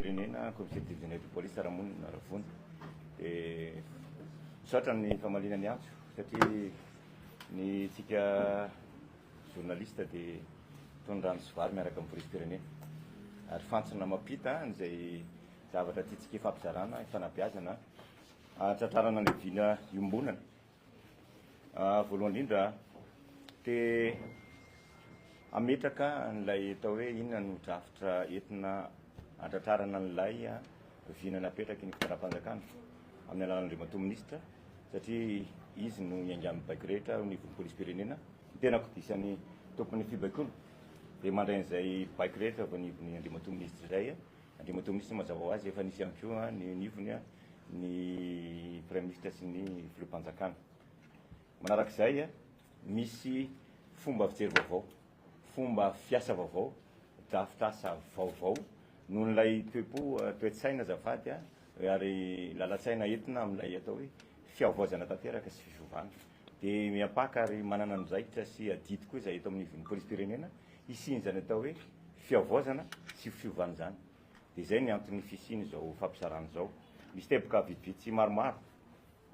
pirenena commissaire de division de police Ramonina Ravony dia misaotra ny famalinany antso satria ny tsika journaliste dia tondrano sy vary miaraka amin'ny police pirenena ary fantsona mampita an'izay zavatra tiatsika ifampizarana ifanabeazana tratrarana ny vina iombonana voalohany indrindra dia ametraka n'ilay atao hoe inona no drafitra entina antratrarana n'ilay vina napetraka ny fitondram-panjakana amin'ny alalan'Andriamato ministra satria izy no iangan'ny baiko rehetra ho nivon'ny police pirenena ny tena kodisany tompon'ny fibaikoana dia mandray an'izay baiko rehetra vo nivon'ny Andriamato ministra izay Andriamato ministra mazava ho azy efa nisy ihany koa ny nivony ny premier ministre sy ny filoham-panjakana manarak'izay misy fomba fijery vaovao fomba fiasa vaovao drafitra asa vaovao noho n'ilay toe-tsaina azafady ary lalatsaina entina amin'ilay atao hoe fiavoazana tanteraka sy fifiovana dia miapaka ary manana an'zaitra sy adidy koa izay eto amin'ny nivon'ny police pirenena isinjany atao hoe fiavoazana sy fifiovana zany dia izay ny antony fisiny zao fampisarana zao misy teboka vidividy sy maromaro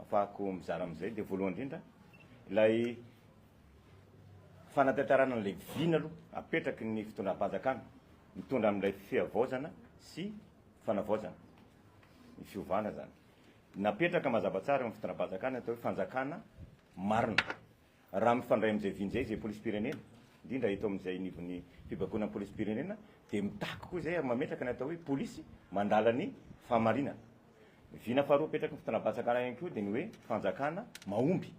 afahako mizara amin'izay dia voalohany indrindra ilay fanatantarana n'ilay vina aloha apetraky ny fitondram-panjakana mitondra amin'ilay fiavoazana sy fanavoazana ny fiovana zany napetraka mazava tsara amin'ny fitondram-panjakana atao hoe fanjakana marina raha mifandray amin'izay vinzay zay police pirenena indrindra eto amin'izay nivon'ny fibaikoana ny police pirenena dia mitaky koa izay ary mametraka ny atao hoe polisy mandala ny fahamarinana vina faharoa apetraka ny fitondram-panjakana ihany koa dia ny hoe fanjakana mahomby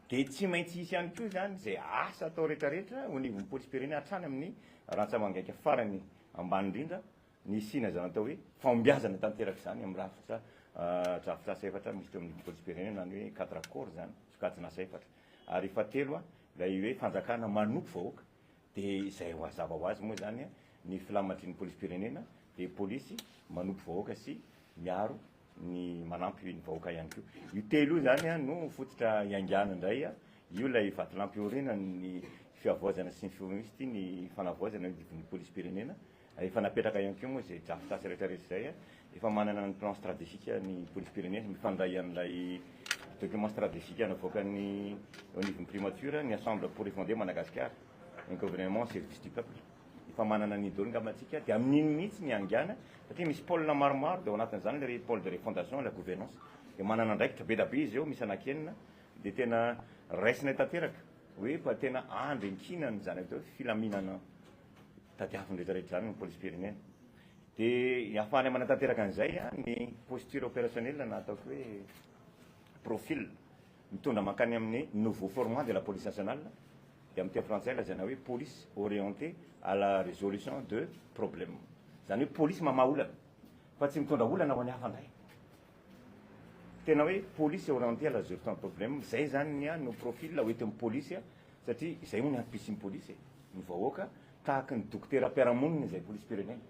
dia tsy maintsy isy ihany koa zany zay asa atao rehetrarehetra ho nivon'ny police pirenena hatrany amin'ny rantsamangaiky farany ambany indrindra ny sina zany atao hoe fahombiazana tanteraka zany amin'ny rafitra drafitra asa efatra misy teo amin'ny police pirenena ny hoe quatre accord zany sokajina asa efatra ary fahatelo ilay hoe fanjakana manompo vahoaka dia izay mazava ho azy moa zany ny filamatrin'ny police pirenena dia polisy manompo vahoaka sy miaro ny manampy ny vahoaka ihany koa io telo io zany no fototra iangana indray io lay vatilampiorinana ny fiavoazana sy ny fivomisy ny fanavoazana nivon'ny police pirenena efa napetraka ihany koa moa zay drafitra asa rehetrarehetra izay efa manana ny plan stratégique ny police pirenena mifandray an'ilay document stratégique navoaka ny au niveau primature ny assemble pour refonder Madagascar un gouvernement service du peuple efa manana ny dolo ngamatsika dia amin'iny mihitsy ny angana satria misy pôle maromaro dia ao anatin'izany le pôle de refondation la gouvernance dia manana andraikitra be da be izy eo misy anakenina dia tena raisina tanteraka hoe fa tena andry nkinany zany atao filaminana tadiaviny rehetrarehetra zany ny police pirenena dia ahafahany manatanteraka an'izay ny posture opérationnelle na ataoko hoe profil mitondra mankany amin'ny nouveau format de la police nationale dia amin'ny teo français lazana hoe police orientée à la résolution de problème zany hoe police mamaha olana fa tsy mitondra olana ho any hafa ndray tena hoe police orientée à la résolution de problème zay zany no profil ho ety amin'ny police satria izay moa ny ampisin'ny police ny vahoaka tahaka ny dokotera mpiaramonina izay police pirenena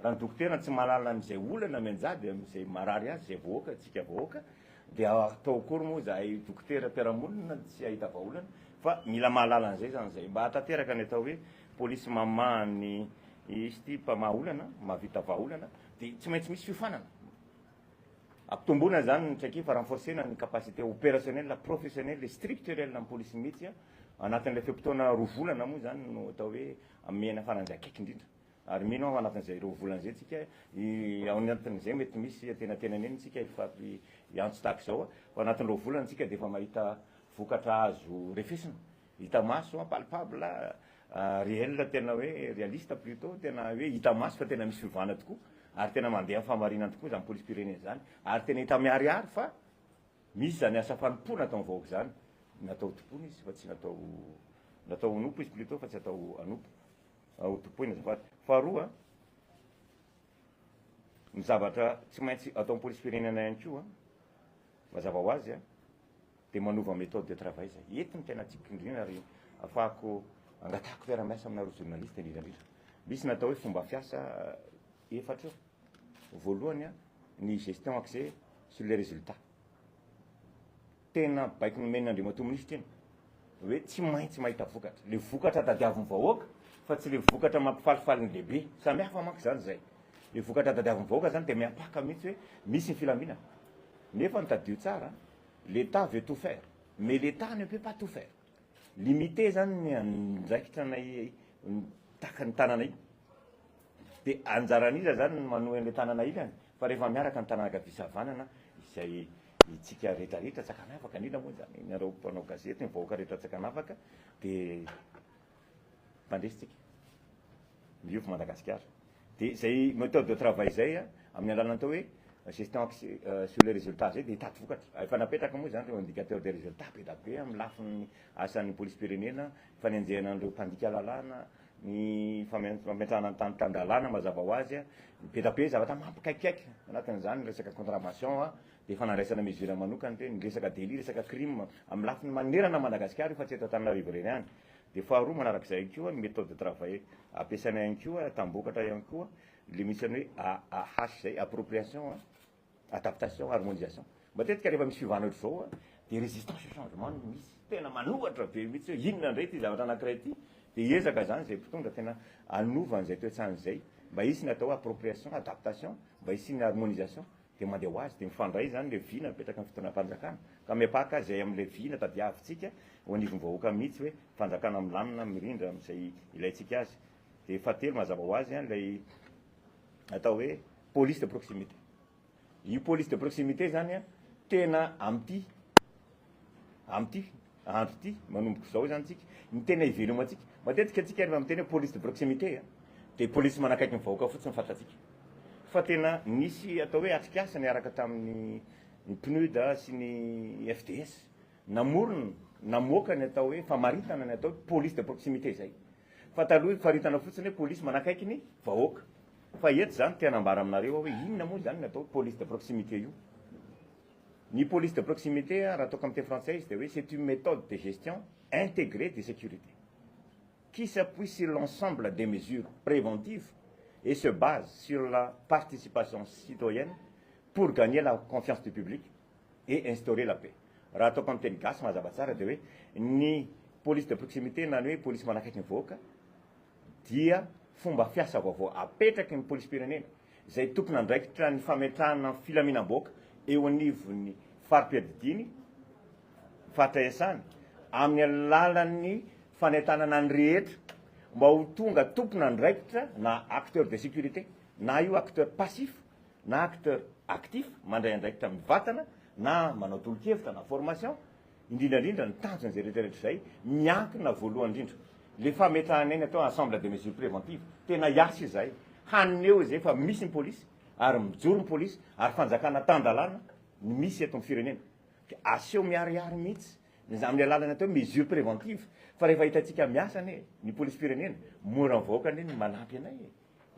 raha ny dokotera tsy mahalala n'izay olana mianjady amin'izay marary azy zay vahoaka tsika vahoaka dia atao akory moa zahay dokotera mpiaramonina tsy ahita vahaolana fa mila mahalala an'izay zany zay mba hatanteraka ny atao hoe polisy mamaha ny izy ty mpamaha olana mahavita vahaolana dia tsy maintsy misy fiofanana ampitomboana zany ny traiki fa renforcena ny capacité opérationnelle professionnelle structurelle amin'ny polisy mihitsy anatin'ilay feom-potoana roa volana moa zany no atao hoe amena faran'izay akaiky indrindra ary mino ao anatin'izay roa volana zay tsika ao anatin'izay mety misy tenatenany eny tsika ifapy antso tahaka izao fa anatin'ny roa volana tsika dia efa mahita vokatra azo refesina hita maso palpable réel tena hoe réaliste plutôt tena hoe hita maso fa tena misy fiovana tokoa ary tena mandeha amin'ny fahamarinana tokoa zany police pirenena zany ary tena hita miariary fa misy zany asa fanompona atao vahoaka zany natao tompony izy fa tsy natao onompo izy plutôt fa tsy atao anompo tompony azafady faharoa ny zavatra tsy maintsy atao amin'ny police pirenena ihany koa mazava ho azy dia manova méthode de travail zay entiny tena tsika indrindra ary afahako angatahako fiara-miasa aminareo journaliste indrindrandrindra misy natao hoe fomba fiasa efatra voalohany ny gestion axée sur les résultats tena baiko nomen'Andriamato ministra iny hoe tsy maintsy mahita vokatra le vokatra tadiavin'ny vahoaka fa tsy le vokatra mampifalifaly ny lehibe samy hafa manko zany zay ny vokatra tadiavin'ny vahoaka zany dia miapaka mihitsy hoe misy ny filaminana. Nefa nitadio tsara, l'État veut tout faire, mais l'État ne peut pas tout faire. Limité zany ny andraikitra nay taka ny tanana iny. Dia anjaran'iza zany manohy an'ilay tanana ilany, fa rehefa miaraka ny tanana kavisavanana izay itsika rehetrarehetra tsakanafaka indrindra moa zany nareo mpanao gazety ny vahoaka rehetra tsakanafaka dia mpandresitsika miovy Madagasikara. Dia zay méthode de travail zay amin'ny alalany atao hoe gestion sur les résultats zay dia hitady vokatra. Efa napetraka moa zany reo indicateur des résultats be da be amin'ny lafin'ny asan'ny police-pirenena, fanenjehana an'ireo mpandika lalàna, ny fametrahana ny tany-tandalàna mazava ho azy, be da be zavatra mampikaikikaiky anatin'izany resaka contravention dia fanandraisana mesure manokana dia ny resaka délit, resaka crime amin'ny lafin'ny manerana Madagasikara fa tsy eto Antananarivo reny ihany. Dia faharoa manarak'izay ihany koa ny méthode de travail ampiasaina ihany koa tambokatra ihany koa le misy ny hoe AH zay appropriation, adaptation, harmonisation. Matetika rehefa misy fivana ohatr'izao dia résistance au changement misy tena manohatra be mihitsy hoe inona indray ty zavatra anankiray ty, dia ezaka zany zay mpitondra tena anovany zay toetrany zay mba hisy ny atao appropriation, adaptation, mba hisy ny harmonisation dia mandeha ho azy dia mifandray zany le vina mipetraka ny fitondram-panjakana ka miapaka zay amin'le vina tadiavintsika ho anivon'ny vahoaka mihitsy hoe fanjakana milamina mirindra amin'izay ilayntsika azy. Dia fahatelo mazava ho azy lay atao hoe police de proximité. Io police de proximité zany tena am'ty andro ty manomboka zao zany tsika ny tena iveloma atsika. Matetika atsika rehefa miteny hoe police de proximité dia police manakaiky ny vahoaka fotsiny fantatsika. Fa tena nisy atao hoe atrikasa niaraka tamin'ny PNUD sy ny FDS namorona namoaka ny atao hoe famaritana ny atao police de proximité zay. Fa taloha faritana fotsiny hoe police manakaiky ny vahoaka. Fa eto zany tena ambara aminareo hoe inona moa zany ny atao police de proximité io. Ny police de proximité raha ataoko amin'ny teny française dia hoe c'est une méthode de gestion intégrée de sécurité qui s'appuie sur l'ensemble des mesures préventives et se base sur la participation citoyenne pour gagner la confiance du public et instaurer la paix. Raha ataoko amin'ny teny gasy mazava tsara dia hoe ny police de proximité na ny hoe police manakaiky ny vahoaka dia fomba fiasa vaovao apetraky ny police-pirenena zay tokony andraikitra ny fametrahana filaminam-boaka eo anivon'ny fari-piadidiny fahatraesana amin'ny alalan'ny fanentanana ny rehetra mba ho tonga tompony andraikitra na acteur de sécurité na io acteur passif na acteur actif mandray andraikitra mivatana na manao tolo-kevitra na formation indrindrandrindra ny tanjon'izay rehetrarehetra zay miankina voalohany indrindra le fametrahana iny atao ensemble de mesures préventives tena hiasa izay haneo zay fa misy ny polisy ary mijoro ny polisy ary fanjakana tandalàna ny misy eto amin'ny firenena aseho miarihary mihitsy amin'ny alalany atao mesures préventives fa rehefa hitantsika miasa ny polisy firenena mora ny vahoaka ny manampy anay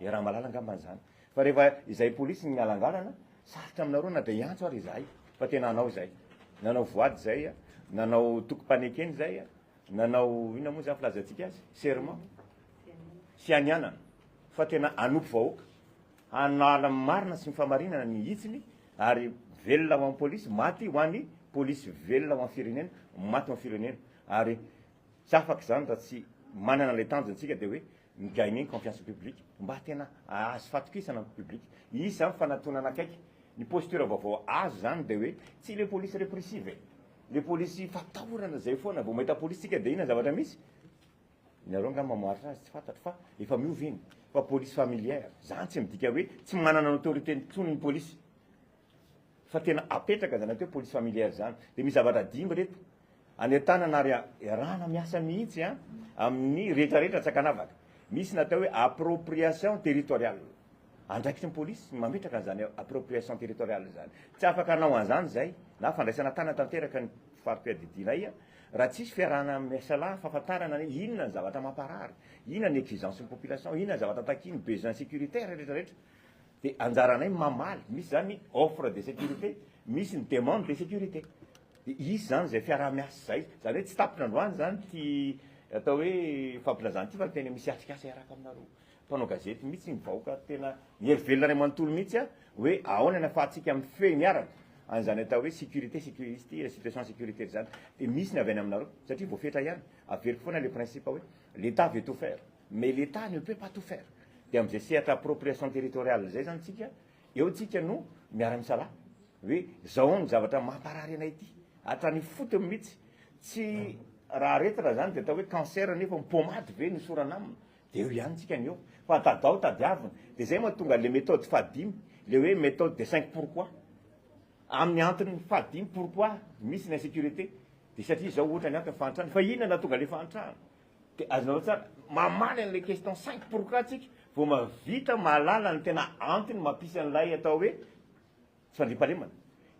raha malala angamban'izany fa rehefa izay polisy ny alangalana sarotra aminareo na dia iantso ary izahay fa tena anao zay nanao voady zay nanao toko-panekeny zay nanao ina moa zany filazantsika azy serment sy anianana fa tena anopo vahoaka hanala marina sy mifamarinana ny hitsiny ary velona ho an'ny polisy maty ho an'ny polisy velona ho an'ny firenena maty ho an'ny firenena ary tsy afaka zany raha tsy manana le tanjontsika dia hoe migagner confiance publique mba tena azo fatokisana amin'ny public izy zany fanatonana akaiky ny posture vaovao azo zany dia hoe tsy le police répressive le police fatahorana zay foana vao mahita polisy tsika dia ina zavatra misy nareo ngamba mamaritra azy tsy fantatro fa efa miova iny fa police familière zany tsy midika hoe tsy manana ny autorité ntsony ny polisy fa tena apetraka zany atao police familière zany dia misy zavatra dimy reto anetana na ary rana miasa mihitsy amin'ny rehetrarehetra tsakanavaka misy natao hoe appropriation territoriale andraikitry ny polisy mametraka an'izany appropriation territoriale zany tsy afaka hanao an'izany zay na fandraisana tana tanteraka ny fari-piadidinay raha tsisy fiarahana miasa lahy fahafantarana hoe inona ny zavatra mamparary inona ny exigence ny population inona ny zavatra takiny besoin sécuritaire rehetrarehetra dia anjaranay mamaly misy zany offre de sécurité misy ny demande de sécurité dia izy zany zay fiaraha-miasa zay zany hoe tsy tapitra androany zany ty atao hoe fampilazana ty fa tena misy atrikasa iaraka aminareo mpanao gazety mihitsy ny vahoaka tena mierivelona ray manontolo mihitsy hoe ahoana ny afahantsika amin'ny fe miaraka an'izany atao hoe sécurité sécurité situation sécuritaire zany dia misy ny avy any aminareo satria voafetra ihany averiko foana le principe hoe l'état veut tout faire mais l'état ne peut pas tout faire dia amin'izay sehatra appropriation territoriale zay zany tsika eo tsika no miara-misalaha hoe zao ny zavatra mamparary anay ity hatrany fotony mihitsy tsy raha retina zany de atao hoe cancer nefa mipomady ve nosorana aminy de eo ihany tsika ny eo fa tadao tadiavina de zay mahatonga le méthode fadimy le hoe méthode de 5 pourquoi amin'ny antony fadimy pourquoi misy ny insécurité de satria zao ohatra ny antony fantrahana fa inona natonga le fantrahana de azonao tsara mamaly an'le question 5 pourquoi tsika vao mavita mahalala ny tena antony mampisy an'lay atao hoe fandrimpalemana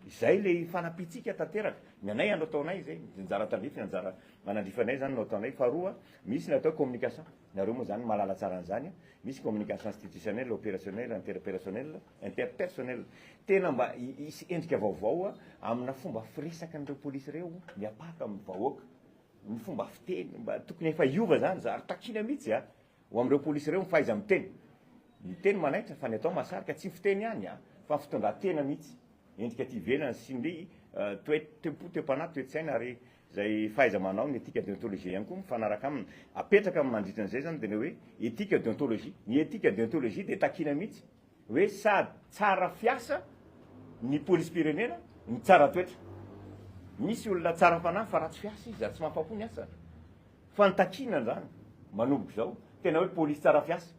izay le fanapitsika tanteraka ny anay anao ataonay zay njara tandrify ny anjara manandrifanay zany nao ataonay faharoa misy ny atao communication nareo moa zany malala tsara an'zany misy communication institutionnelle opérationnelle interopérationnelle interpersonnelle tena mba isy endrika vaovao amina fomba firesaka n'ireo polisy reo miapaka amin'ny vahoaka ny fomba fiteny mba tokony efa iova zany za ary takina mihitsy ho am'ireo polisy reo mifaiza miteny miteny manaitra fa ny atao mahasarika tsy fiteny ihany fa fitondratena mihitsy endrika ty velany sy ny tempo-tempanay toe-tsaina ary zay faiza manao ny éthique déontologie ihany koa mifanaraka aminy apetraka amin'ny mandritra an'izay zany de le hoe éthique déontologie ny éthique déontologie de takina mihitsy hoe sady tsara fiasa ny polisy-pirenena ny tsara toetra misy olona tsara fanahy fa ratsy fiasa izy ary tsy mahafapo ny asa fa ny takina zany manomboka zao tena hoe polisy tsara fiasa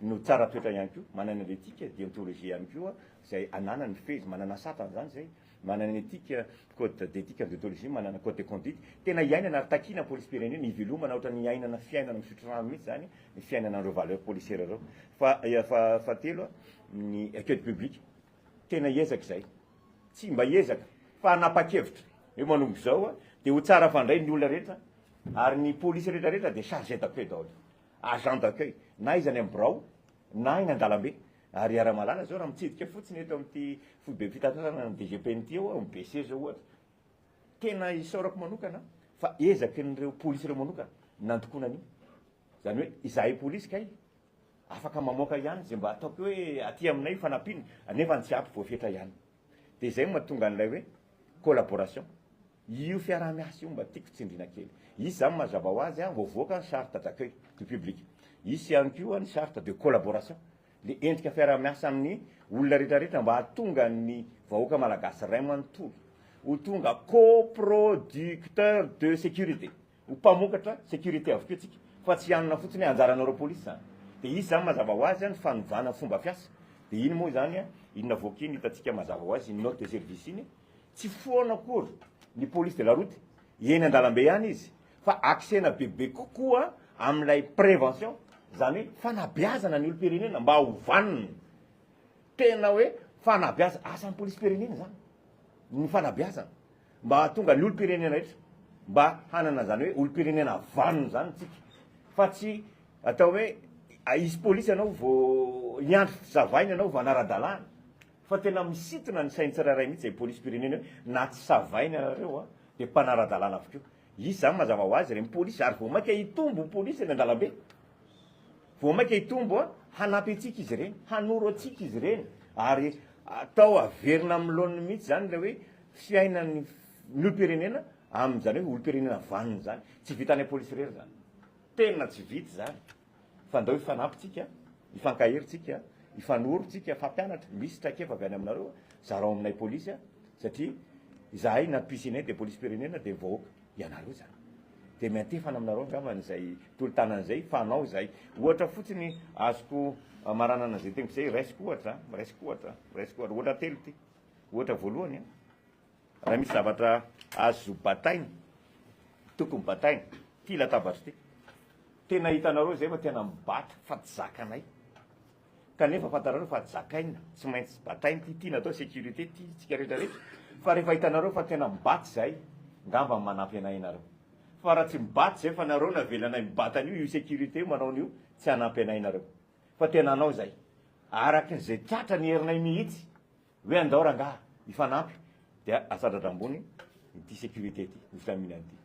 no tsara toetra ihany koa manana l'éthique déontologie ihany koa zay ananany fezy manana satana zany zay manana éthique code d'éthique déontologie manana code de conduite tena iainana ary takina polisy-pirenena ivelomana ohatra ny iainana fiainana misotro rano mihitsy zany ny fiainana an'ireo valeur policière reo fa telo ny accueil public tena iezaka zay tsy mba iezaka fa anapa-kevitra hoe manomboka zao de ho tsara fandray ny olona rehetra ary ny polisy rehetrarehetra de chargé d'accueil daholo agent d'accueil na izy any amin'ny birao na iny an-dalambe ary iara-malala zao raha mitsidika fotsiny eto amin'ity foibe fitantarana ny DGPNT eo amin'ny BC zao ohatra tena isaorako manokana fa ezaky n'ireo polisy reo manokana nantokoana an'io zany hoe izahay polisy kay afaka mamoaka ihany zay mba ataoko hoe aty aminay fanampina nefa tsy ampy voafetra ihany de zay mahatonga an'ilay hoe collaboration io fiaraha-miasa io mba tiako tsindrina kely isy zany mazava ho azy voavoaka ny charte d'accueil du public isy ihany koa ny charte de collaboration le endrika fiaraha-miasa amin'ny olona rehetrarehetra mba hatonga ny vahoaka malagasy ray manontolo ho tonga coproducteur de sécurité ho mpamokatra sécurité avoka tsika fa tsy anona fotsiny anjaranareo polisy zany de isy zany mazava ho azy ny fanovana fomba fiasa de iny moa zany inona voaka iny hitatsika mazava ho azy note de service iny tsy foana akory ny police de la route eny an-dalambe ihany izy fa aksena bebe kokoa amin'ilay prévention zany hoe fanabeazana ny olo-pirenena mba hovanina tena hoe fanabeaza asan'ny polisy-pirenena zany ny fanabeazana mba hatonga ny olo-pirenena rehetra mba hanana zany hoe olo-pirenena vanona zany tsika fa tsy atao hoe isy polisy ianao vo hiandry fisavaina ianao vo anara-dalàna fa tena misitona ny sainy tsirairay mihitsy zay polisy-pirenena hoe na tsy savaina nareo de mpanara-dalàna avokeo isy zany mazava ho azy reny polisy ary vo maika hitombo polisy eny an-dalambe vo maika hitombo hanampy atsika izy reny hanoro atsika izy reny ary atao averina amin'ny lohan'ny mihitsy zany le hoe fiainan'ny olo-pirenena amin'izany hoe olo-pirenena vanina zany tsy vitany polisy rery zany tena tsy vity zany fa ndao ifanampytsika ifankaheritsika ifanorotsika fampianatra misy traikefa avy any aminareo zarao aminay polisy satria izahay nampisinay de polisy-pirenena de vahoaka ianareo zany de miantefana aminareo angambany zay tolo-tanan'izay fanao zay ohatra fotsiny azoko maranana zay teniko zay raisiko ohatra ohatra telo ty ohatra voalohany raha misy zavatra azo bataina tokony bataina ty latabatry ty tena hitanareo zay fa tena mibata fa tsy zakanay kanefa fantarareo fa zakaina tsy maintsy bataina ty natao sécurité ty tsika rehetrarehetra fa rehefa hitanareo fa tena mibaty zay ngamba manampy anay nareo fa raha tsy mibaty zay fa nareo navelanay mibata an'io io sécurité manao an'io tsy hanampy anay nareo fa tena anao zay arakin'izay tratra ny herinay mihitsy hoe andao rangaha ifanampy de asadratra ambony ity sécurité ty ny filaminany ty